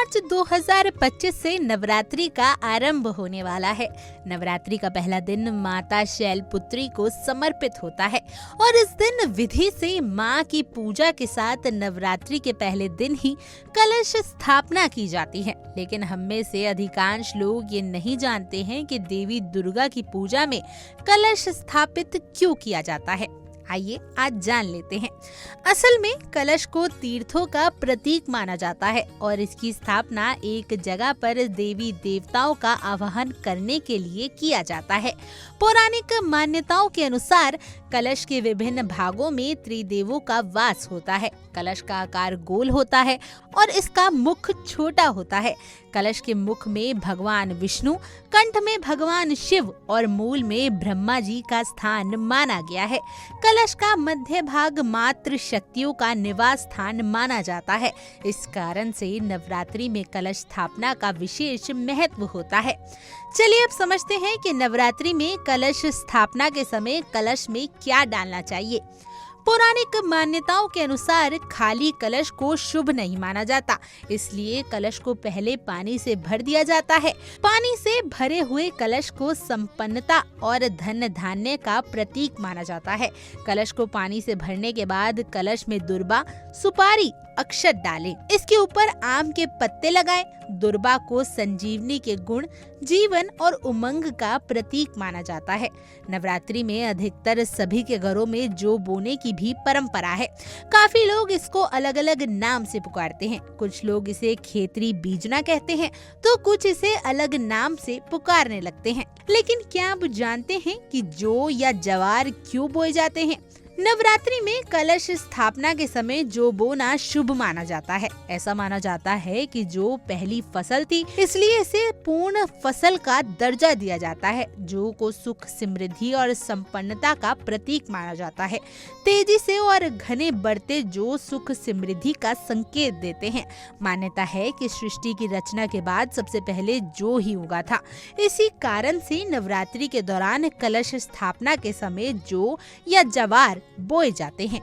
मार्च 2025 से नवरात्रि का आरंभ होने वाला है। नवरात्रि का पहला दिन माता शैलपुत्री को समर्पित होता है और इस दिन विधि से मां की पूजा के साथ नवरात्रि के पहले दिन ही कलश स्थापना की जाती है। लेकिन हम में से अधिकांश लोग ये नहीं जानते हैं कि देवी दुर्गा की पूजा में कलश स्थापित क्यों किया जाता है। आइए आज जान लेते हैं। असल में कलश को तीर्थों का प्रतीक माना जाता है और इसकी स्थापना एक जगह पर देवी देवताओं का आवाहन करने के लिए किया जाता है। पौराणिक मान्यताओं के अनुसार कलश के विभिन्न भागों में त्रिदेवों का वास होता है। कलश का आकार गोल होता है और इसका मुख छोटा होता है। कलश के मुख में भगवान विष्णु, कंठ में भगवान शिव और मूल में ब्रह्मा जी का स्थान माना गया है। कलश का मध्य भाग मातृ शक्तियों का निवास स्थान माना जाता है। इस कारण से नवरात्रि में कलश स्थापना का विशेष महत्व होता है। चलिए अब समझते हैं कि नवरात्रि में कलश स्थापना के समय कलश में क्या डालना चाहिए। पौराणिक मान्यताओं के अनुसार खाली कलश को शुभ नहीं माना जाता, इसलिए कलश को पहले पानी से भर दिया जाता है। पानी से भरे हुए कलश को संपन्नता और धन धान्य का प्रतीक माना जाता है। कलश को पानी से भरने के बाद कलश में दुर्बा, सुपारी, अक्षत डालें। इसके ऊपर आम के पत्ते लगाएं। दुर्बा को संजीवनी के गुण, जीवन और उमंग का प्रतीक माना जाता है। नवरात्रि में अधिकतर सभी के घरों में जौ बोने की भी परंपरा है। काफी लोग इसको अलग अलग नाम से पुकारते हैं। कुछ लोग इसे खेतरी बीजना कहते हैं तो कुछ इसे अलग नाम से पुकारने लगते हैं। लेकिन क्या आप जानते हैं कि जौ या जवार क्यों बोए जाते हैं? नवरात्रि में कलश स्थापना के समय जौ बोना शुभ माना जाता है। ऐसा माना जाता है कि जौ पहली फसल थी, इसलिए इसे पूर्ण फसल का दर्जा दिया जाता है। जौ को सुख, समृद्धि और संपन्नता का प्रतीक माना जाता है। तेजी से और घने बढ़ते जौ सुख समृद्धि का संकेत देते हैं। मान्यता है कि सृष्टि की रचना के बाद सबसे पहले जौ ही उगा था। इसी कारण से नवरात्रि के दौरान कलश स्थापना के समय जौ या जवार बोए जाते हैं।